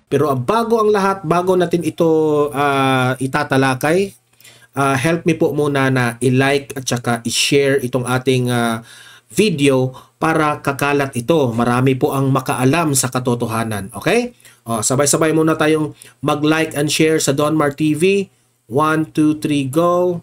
Pero bago ang lahat, bago natin ito itatalakay, help me po muna na i-like at saka i-share itong ating video para kakalat ito. Marami po ang makaalam sa katotohanan. Okay? Sabay-sabay muna tayong mag-like and share sa Donmar TV. 1, 2, 3, go!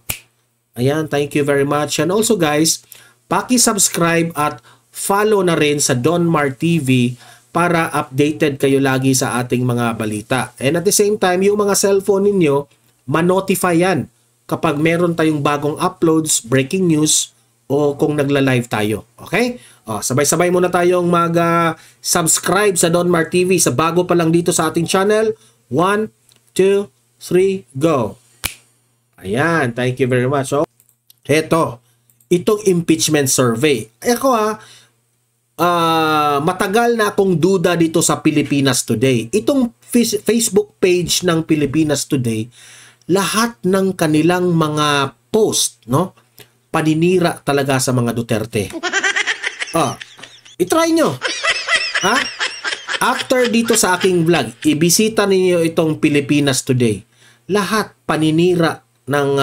Ayan, thank you very much. And also guys, paki-subscribe at follow na rin sa Donmar TV para updated kayo lagi sa ating mga balita. And at the same time, yung mga cellphone ninyo, ma-notify yan kapag meron tayong bagong uploads, breaking news, o kung nagla-live tayo. Okay? Sabay-sabay muna tayong mag-subscribe sa Donmar TV sa bago pa lang dito sa ating channel. 1, 2, 3, go! Ayan, thank you very much. So, itong impeachment survey. Matagal na akong duda dito sa Pilipinas Today. Itong Facebook page ng Pilipinas Today, lahat ng kanilang mga post, no? Paninira talaga sa mga Duterte. I-try nyo. Ha? After dito sa aking vlog, ibisita ninyo itong Pilipinas Today. Lahat paninira ng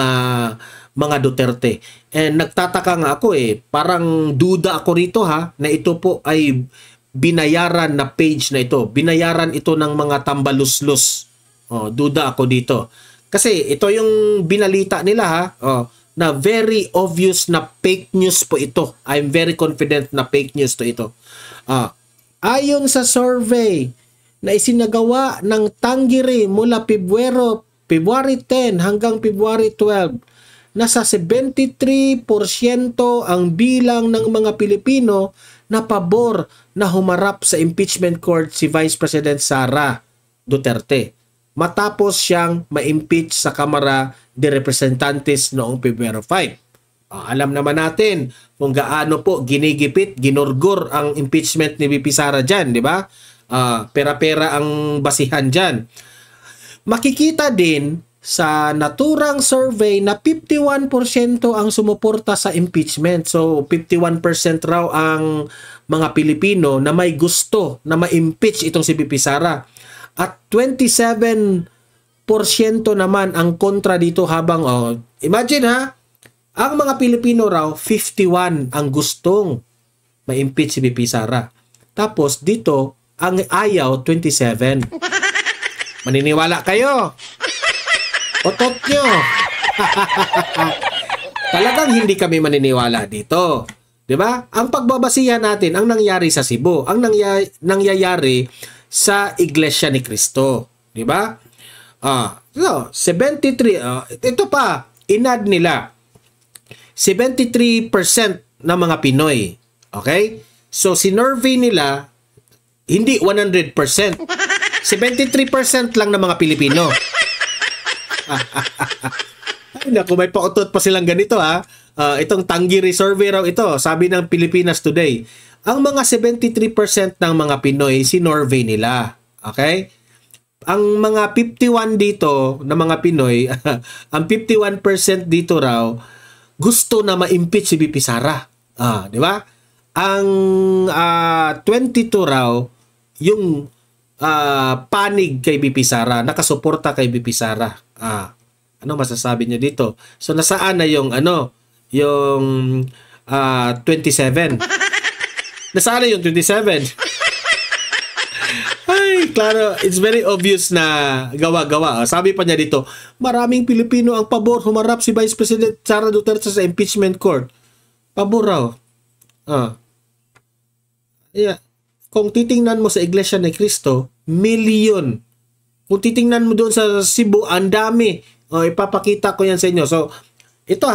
mga Duterte. And nagtataka nga ako parang duda ako rito na ito po ay binayaran na page na ito. Binayaran ito ng mga tambaluslos. Duda ako dito. Kasi ito yung binalita nila na very obvious na fake news po ito. I'm very confident na fake news to ito. Ayon sa survey na isinagawa ng Tangiri mula February 10 hanggang February 12, nasa 73% ang bilang ng mga Pilipino na pabor na humarap sa impeachment court si Vice President Sara Duterte matapos siyang ma-impeach sa Kamara de Representantes noong February 5. Alam naman natin kung gaano po ginigipit, ginurgur ang impeachment ni VP Sara dyan, di ba? Pera-pera ang basihan dyan. Makikita din sa naturang survey na 51% ang sumuporta sa impeachment. So, 51% raw ang mga Pilipino na may gusto na ma-impeach itong si VP Sara. At 27% naman ang kontra dito habang, imagine ang mga Pilipino raw, 51 ang gustong ma-impeach si VP Sara. Tapos dito, ang ayaw, 27. Maniniwala kayo? Otot nyo. Talagang hindi kami maniniwala dito. Diba? Ang pagbabasihan natin, ang nangyari sa Cebu, ang nangyayari sa Iglesia ni Cristo. Diba? 73, ito pa, inad nila. 73% ng mga Pinoy. Okay? So, sinurvey nila, hindi 100%. 73% lang ng mga Pilipino. Ay, naku, may pautot pa silang ganito itong Tangiri survey raw ito, sabi ng Pilipinas Today. Ang mga 73% ng mga Pinoy, sinurvey nila. Okay? Ang mga 51 dito na mga Pinoy, ang 51% dito raw, gusto na ma-impeach si VP Sara. Di ba? Ang 22 raw, yung panig kay VP Sara, nakasuporta kay VP Sara. Ano masasabi niyo dito? So nasaan na yung yung 27? Nasaan na yung 27? Ay, klaro, it's very obvious na gawa-gawa. Sabi pa niya dito, maraming Pilipino ang pabor humarap si Vice President Sara Duterte sa impeachment court. Pabor raw. Yeah. Kung titingnan mo sa Iglesia ni Cristo, milyon. Kung titingnan mo doon sa Cebu, ang dami. Ipapakita ko yan sa inyo. So, ito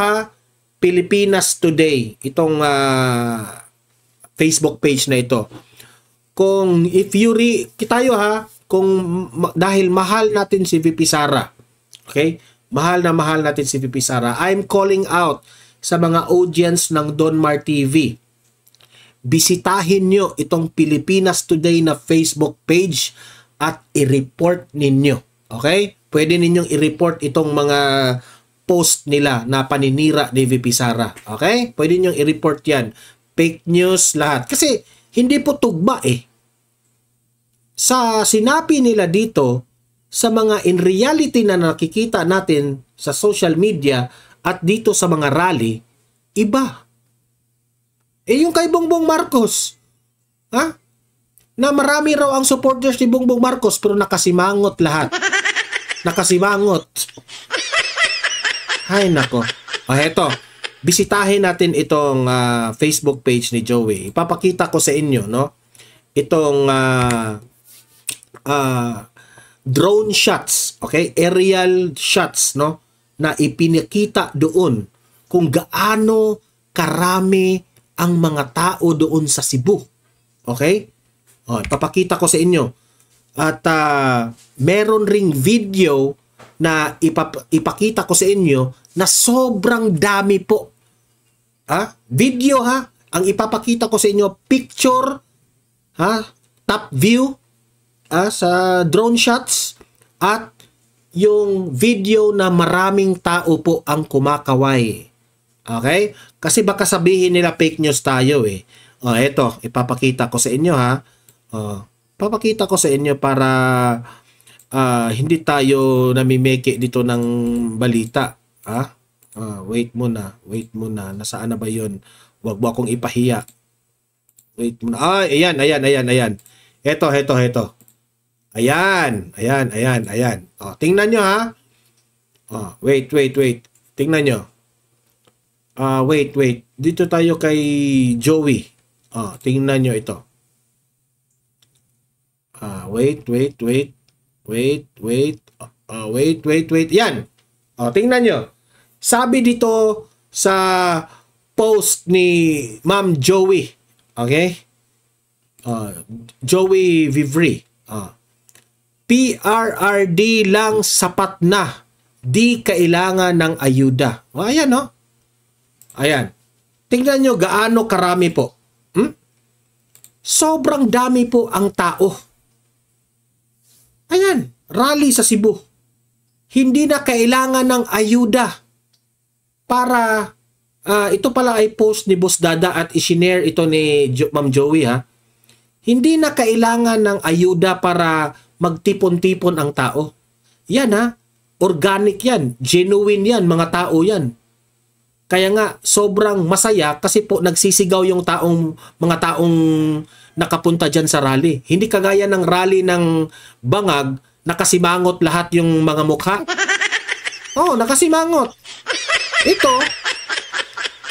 Pilipinas Today. Itong Facebook page na ito. Kung if you tayo kung dahil mahal natin si VP Sara. Okay? Mahal na mahal natin si VP Sara. I'm calling out sa mga audience ng Donmar TV. Bisitahin nyo itong Pilipinas Today na Facebook page at i-report ninyo. Okay? Pwede ninyong i-report itong mga post nila na paninira ni VP Sara. Okay? Pwede ninyong i-report yan. Fake news, lahat. Kasi hindi po tugma sa sinapi nila dito, sa mga in reality na nakikita natin sa social media at dito sa mga rally, iba. Yung kay Bongbong Marcos, ha? Na marami raw ang supporters ni Bongbong Marcos pero nakasimangot lahat. Nakasimangot. Ay nako. Heto. Bisitahin natin itong Facebook page ni Joey. Ipapakita ko sa inyo, no? Itong drone shots, okay? Aerial shots, no? Na ipinakita doon kung gaano karami ang mga tao doon sa Cebu. Okay? Ipapakita ko sa inyo. At meron ring video na ipakita ko sa inyo na sobrang dami po. Video ha. Ang ipapakita ko sa inyo, picture, top view sa drone shots at yung video na maraming tao po ang kumakaway. Okay? Kasi baka sabihin nila fake news tayo eh. Eto, ipapakita ko sa inyo ha. Papakita ko sa inyo para hindi tayo namimeke dito ng balita. Wait muna. Nasaan na ba yun? Wag mo akong ipahiya. Wait muna. Ayan. Eto. Ayan. Tingnan nyo ha. Wait. Tingnan nyo. Wait. Dito tayo kay Joey. Tingnan nyo ito. Wait. Yan. Tingnan nyo. Sabi dito sa post ni Ma'am Joey. Okay? Joey Vivri. PRRD lang sapat na. Di kailangan ng ayuda. Ayan, no? Ayan. Tingnan nyo gaano karami po. Sobrang dami po ang tao. Ayan. Rally sa Cebu. Hindi na kailangan ng ayuda para ito pala ay post ni Boss Dada at isinare ito ni Ma'am Joey ha. Hindi na kailangan ng ayuda para magtipon-tipon ang tao. Yan ha. Organic yan. Genuine yan. Mga tao yan. Kaya nga, sobrang masaya kasi po nagsisigaw yung mga taong nakapunta dyan sa rally. Hindi kagaya ng rally ng Bangag, nakasimangot lahat yung mga mukha. Nakasimangot.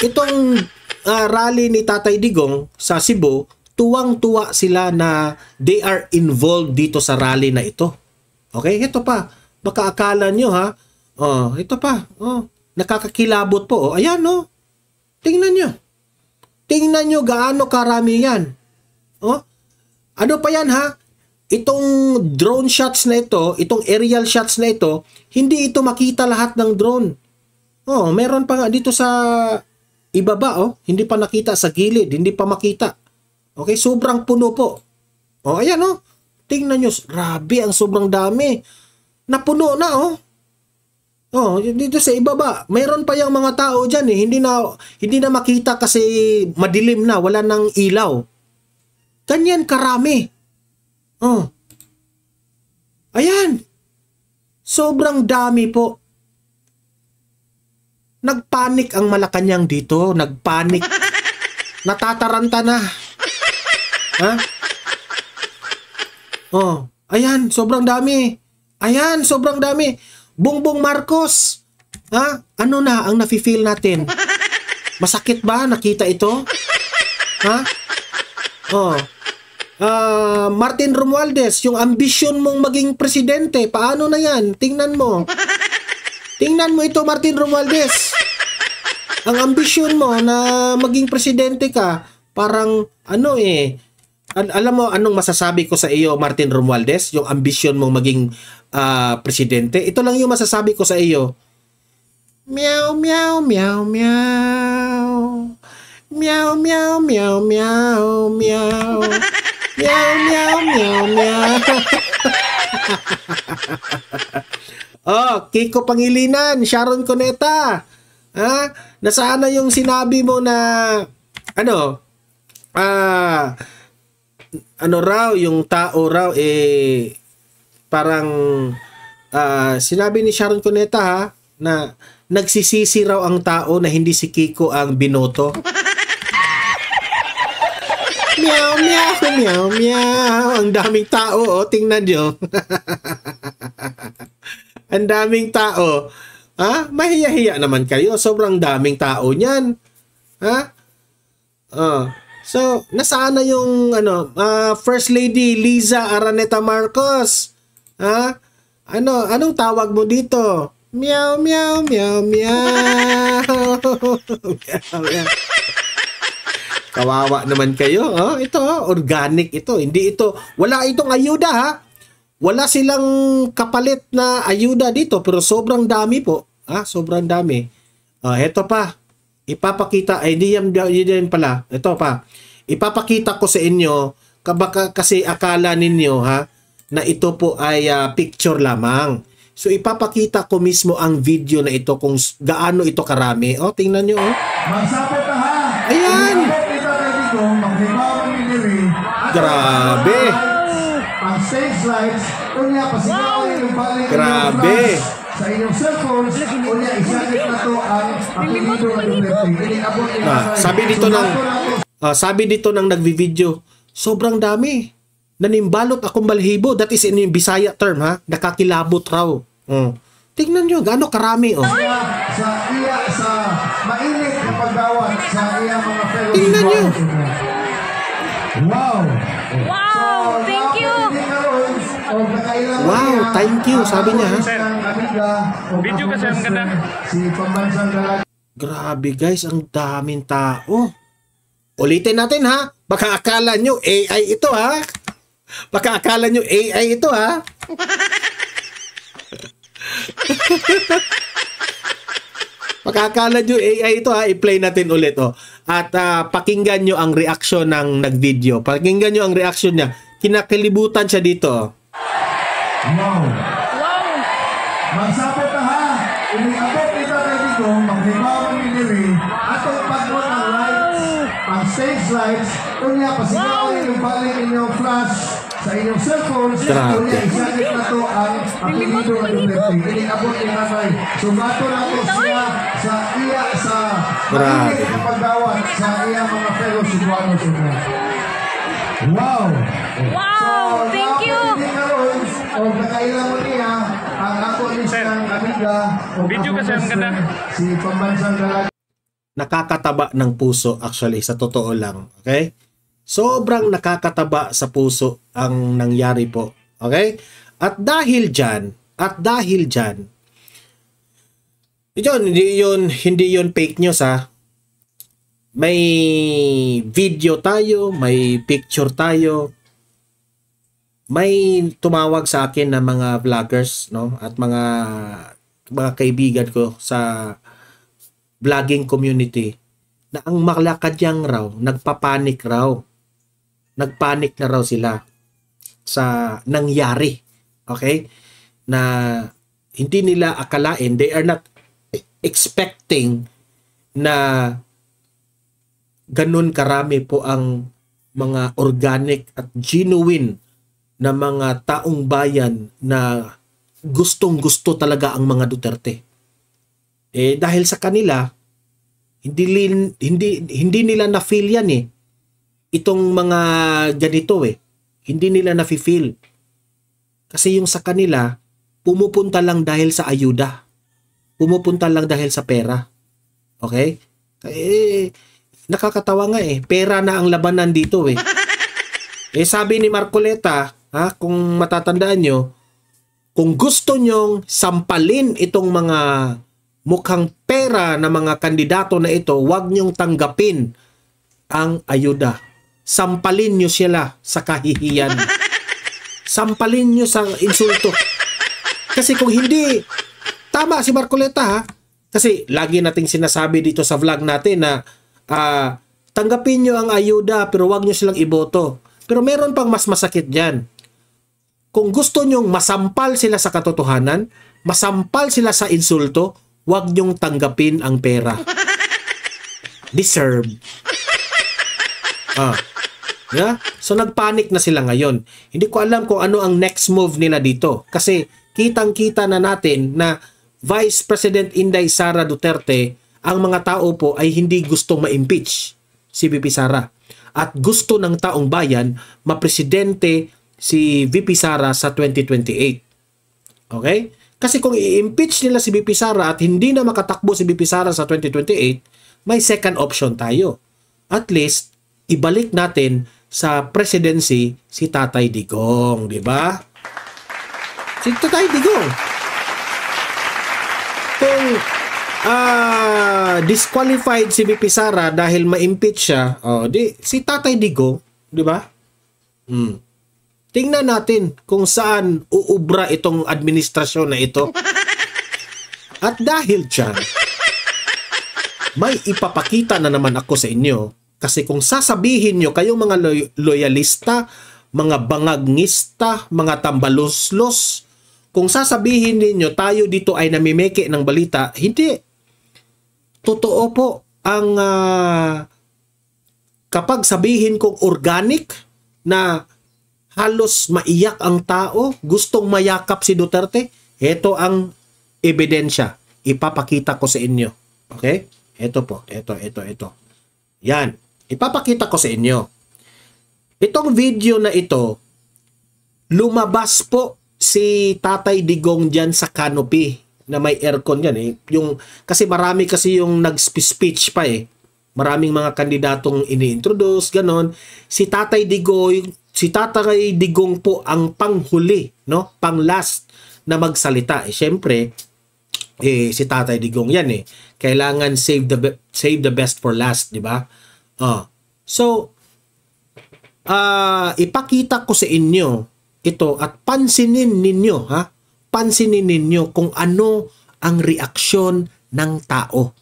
Itong rally ni Tatay Digong sa Cebu, tuwang-tuwa sila na they are involved dito sa rally na ito. Okay? Ito pa. Baka akala nyo ha. Ito pa. Nakakakilabot po. Ayan Tingnan nyo. Tingnan nyo gaano karami yan. Ano pa yan ha? Itong drone shots na ito, itong aerial shots na ito, hindi ito makita lahat ng drone. Meron pa nga dito sa ibaba. Hindi pa nakita sa gilid. Hindi pa makita. Okay, sobrang puno po. Ayan Tingnan nyo, grabe ang sobrang dami. Napuno na dito sa ibaba. Mayroon pa yung mga tao diyan hindi na makita kasi madilim na, wala nang ilaw. Ganyan karami. Ayan. Sobrang dami po. Nagpanik ang Malacanang dito, nagpanik. Natataranta na. Ayan, sobrang dami. Bongbong Marcos. Ano na ang nafi-feel natin? Masakit ba nakita ito? Martin Romualdez, yung ambisyon mong maging presidente, paano na yan? Tingnan mo ito, Martin Romualdez. Ang ambisyon mo na maging presidente ka, parang alam mo anong masasabi ko sa iyo, Martin Romualdez? Yung ambisyon mong maging presidente. Ito lang yung masasabi ko sa iyo. Meow, meow, meow, meow. Meow, meow, meow, meow, meow. Meow, meow, meow, meow. Kiko Pangilinan, Sharon Cuneta. Nasaan na yung sinabi mo na ano raw, yung tao raw, parang, sinabi ni Sharon Cuneta ha, na nagsisisi raw ang tao na hindi si Kiko ang binoto. Meow, meow, meow, meow. Ang daming tao, oh, tingnan nyo. Ang daming tao. Ha? Mahiya-hiya naman kayo. Sobrang daming tao niyan. Ha? So, nasaan na yung First Lady Liza Araneta Marcos? Ha? Anong tawag mo dito? Meow, meow, meow, meow. Meow, meow. Kawawa naman kayo. Ito, organic ito. Hindi ito, wala itong ayuda ha. Wala silang kapalit na ayuda dito, pero sobrang dami po. Sobrang dami. Ito pa. Ipapakita, hindi yan pala. Ito pa. Ipapakita ko sa inyo, kasi akala ninyo ha, na ito po ay picture lamang. So ipapakita ko mismo ang video na ito kung gaano ito karami. Tingnan nyo. Magsapit na ha. Ayan. Grabe. Ang stage lights, kunya pasigaw yung balik Grabe. sa inyong cellphones, kunya isakit na to ang apelido ng Duterte. Sabi dito ng nagvi-video, sobrang dami. Nanimbalot akong balhibo. That is in Bisaya term ha. Nakakilabot raw. Tingnan nyo, gaano karami. Sa mainit na paggawat sa iya mga fellow. Tingnan nyo. Wow. Wow, thank you. Wow, thank you, sabi niya ha. Video kasi ang ganda. Si Pambansang Dalaga. Grabe guys, ang daming tao. Ulitin natin ha. Baka akala nyo AI ito ha. Baka akala nyo AI ito ha. Baka akala nyo AI ito ha. I-play natin ulit At pakinggan nyo ang reaction ng nag-video. Pakinggan nyo ang reaction niya. Kinakalibutan siya dito. Wow. Magsapit na ha. Iniabot kita tayo dito. Maghibawan ni Neri. Atong pagod ng lights. Ang stage lights. Kunya pasigaw yung balik inyong flash sa inyong cellphones. Kunya isakit na to ang apelido ng Duterte. Iniabot ni Nanay. Sumato na to siya sa iya sa mainit na paggawat sa iya mga fellow Cebuanos. Wow. Wow, thank you. O nakailang mo niya ang ako ng amiga. Video kasi ang ganda. Si Pambansang Dalaga. Nakakataba ng puso actually, sa totoo lang. Okay? Sobrang nakakataba sa puso ang nangyari po. Okay? At dahil dyan, hindi yun fake news ha. May video tayo, may picture tayo. May tumawag sa akin na mga vloggers, no, at mga kaibigan ko sa vlogging community na ang Malacanang raw, nagpapanik raw. Nagpanik na raw sila sa nangyari. Okay? Na hindi nila akalain, they are not expecting na ganun karami po ang mga organic at genuine na mga taong bayan na gustong-gusto talaga ang mga Duterte. Dahil sa kanila, hindi nila na-feel yan itong mga ganito Hindi nila na-feel. Kasi yung sa kanila, pumupunta lang dahil sa ayuda. Pumupunta lang dahil sa pera. Okay? Nakakatawa nga pera na ang labanan dito sabi ni Marcoleta, kung matatandaan nyo, kung gusto nyong sampalin itong mga mukhang pera na mga kandidato na ito, huwag nyong tanggapin ang ayuda. Sampalin nyo sila sa kahihiyan. Sampalin nyo sa insulto. Kasi kung hindi, tama si Marcoleta kasi lagi nating sinasabi dito sa vlog natin na tanggapin nyo ang ayuda pero huwag nyo silang iboto. Pero meron pang mas masakit dyan. Kung gusto nyong masampal sila sa katotohanan, masampal sila sa insulto, huwag nyong tanggapin ang pera. Deserve. Yeah? So nagpanic na sila ngayon. Hindi ko alam kung ano ang next move nila dito. Kasi kitang-kita na natin na Vice President Inday Sara Duterte, ang mga tao po ay hindi gustong ma-impeach si VP Sara. At gusto ng taong bayan mapresidente si VP Sara sa 2028. Okay? Kasi kung i-impeach nila si VP Sara at hindi na makatakbo si VP Sara sa 2028, may second option tayo. At least, ibalik natin sa presidency si Tatay Digong, di ba? Si Tatay Digong. Kung disqualified si VP Sara dahil ma-impeach siya, si Tatay Digong, di ba? Tingnan natin kung saan uubra itong administrasyon na ito. At dahil dyan, may ipapakita na naman ako sa inyo. Kasi kung sasabihin nyo, kayong mga loyalista, mga bangagngista, mga tambaloslos, kung sasabihin ninyo tayo dito ay namimeke ng balita, hindi. Totoo po ang kapag sabihin kong organic na halos maiyak ang tao, gustong mayakap si Duterte, ito ang ebidensya. Ipapakita ko sa inyo. Okay? Ito po. Ito. Yan. Ipapakita ko sa inyo. Itong video na ito, lumabas po si Tatay Digong dyan sa canopy na may aircon yan eh. Kasi marami kasi yung nag-speech pa eh. Maraming mga kandidatong ini-introduce, ganon. Si Tatay Digong po ang panghuli, no? Pang-last na magsalita. Siyempre, si Tatay Digong yan eh. Kailangan save the best for last, di ba? So, ipakita ko sa inyo ito at pansinin ninyo, ha? Pansinin ninyo kung ano ang reaksyon ng tao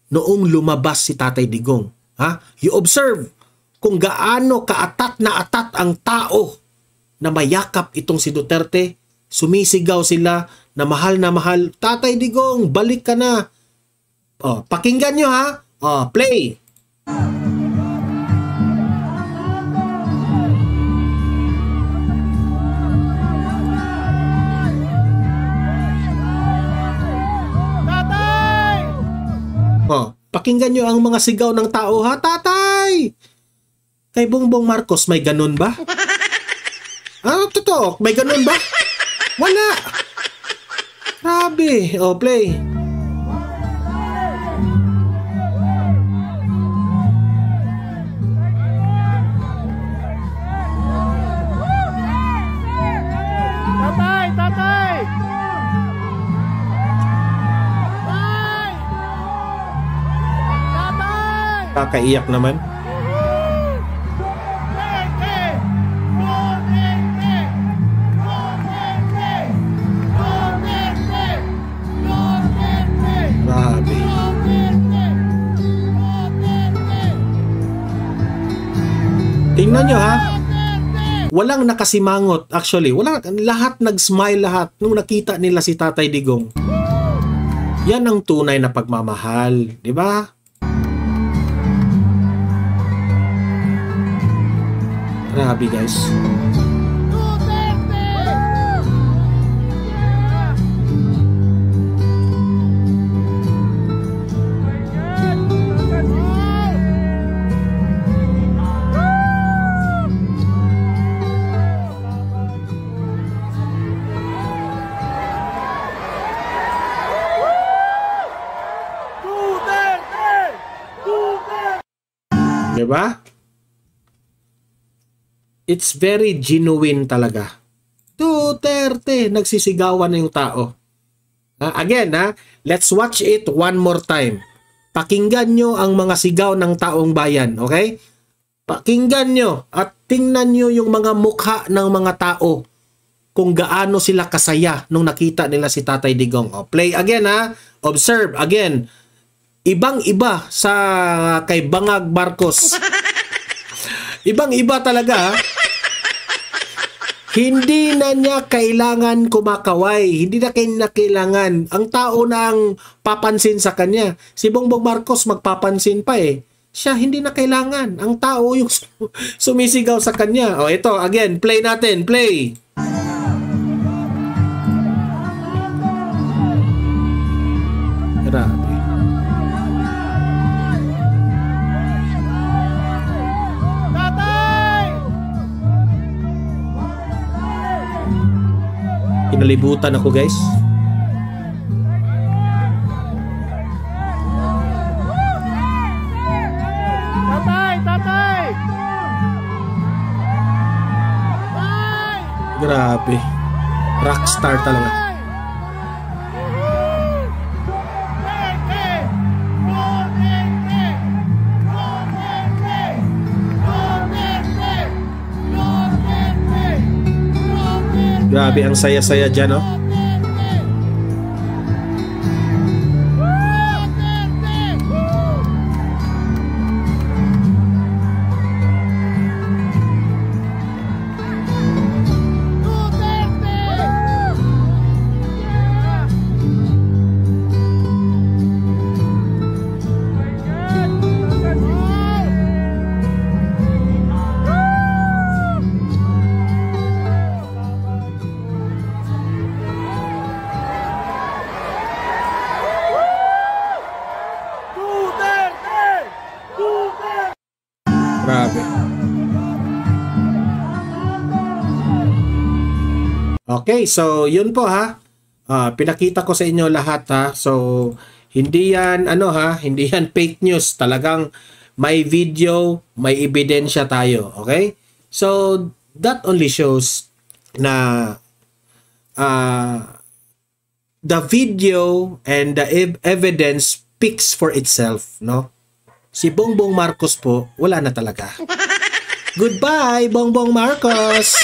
noong lumabas si Tatay Digong. Ha? You observe kung gaano kaatat na atat ang tao na mayakap itong si Duterte. Sumisigaw sila na mahal, Tatay Digong, balik ka na. Pakinggan nyo ha. Play. Pakinggan nyo ang mga sigaw ng tao ha. Tatay! Kay Bongbong Marcos may ganun ba? Totoo, may ganun ba? Wala. Grabe. Play. Tatay! Kakaiyak naman. Grabe. Tingnan nyo ha. Walang nakasimangot. Actually, lahat nag-smile lahat nung nakita nila si Tatay Digong. Yan ang tunay na pagmamahal. Di ba? Grabe guys. Diba? It's very genuine talaga. Duterte, nagsisigawan na yung tao. Again, let's watch it one more time. Pakinggan nyo ang mga sigaw ng taong bayan, okay? Pakinggan nyo at tingnan nyo yung mga mukha ng mga tao kung gaano sila kasaya nung nakita nila si Tatay Digong. Play again ha. Observe again. Ibang-iba sa kay Bangag Marcos. Ibang-iba talaga ha. Hindi na niya kailangan kumakaway. Hindi na kailangan. Ang tao na ang papansin sa kanya. Si Bongbong Marcos magpapansin pa eh. siya hindi na kailangan. Ang tao yung sumisigaw sa kanya. O ito, again, play natin. Play. Grabe. Kinalibutan ako, guys. Grabe. Rockstar talaga. Grabe ang saya-saya dyan, oh. Grabe. Okay, so yun po ha. Pinakita ko sa inyo lahat ha. So hindi yan hindi yan fake news. Talagang may video, may ebidensya tayo, okay? So that only shows na the video and the evidence speaks for itself, no? Si Bongbong Marcos po, wala na talaga. Goodbye, Bongbong Marcos!